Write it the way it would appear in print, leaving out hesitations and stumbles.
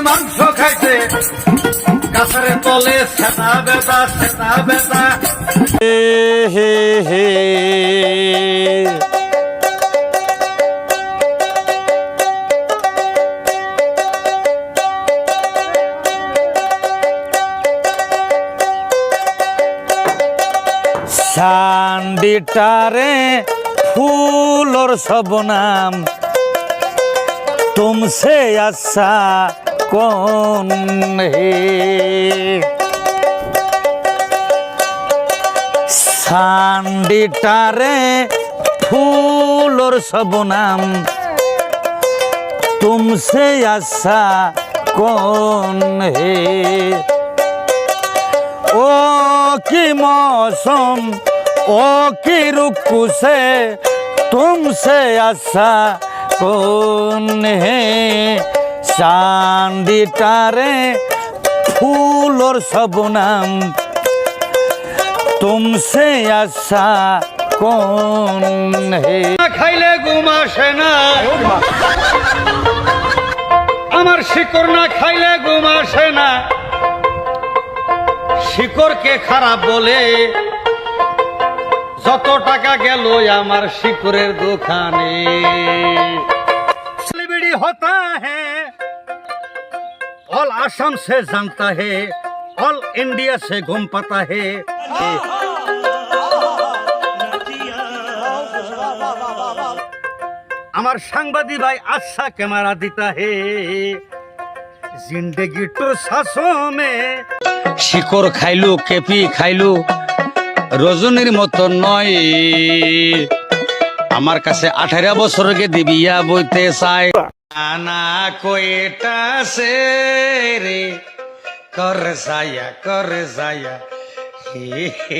মাংস খাইছে গাছের তলে সেটা বেটা হে হে হে शांडिटारे फूल और सब नाम तुमसे अच्छा कौन है शांडिटारे फूल और सब नाम तुमसे अच्छा कौन है ओ की मौसम ओ की रुकू से तुमसे अच्छा कौन है शांडिटारे फूल और सब नाम तुमसे अच्छा कौन है খাইলে ঘুম আসে না আমার শিকড় না খাইলে ঘুম আসে না শিকড়কে খারাপ বলে যত টাকা গেল আমার শিকড়ের দোকানে सेलिब्रिटी होता है ऑल आसाम से जानता है ऑल इंडिया से घूम पाता है আমার সাংবাদিক ভাই আচ্ছা ক্যামেরা দিতা হে জিন্দেগি তো শাসমে শিকড় খাইলু কেপি খাইলু রজনীর মতো নয় আমার কাছে 18 বছরকে দিবিয়া বইতে চাই আনা কয়টা সে রে কর যায় হে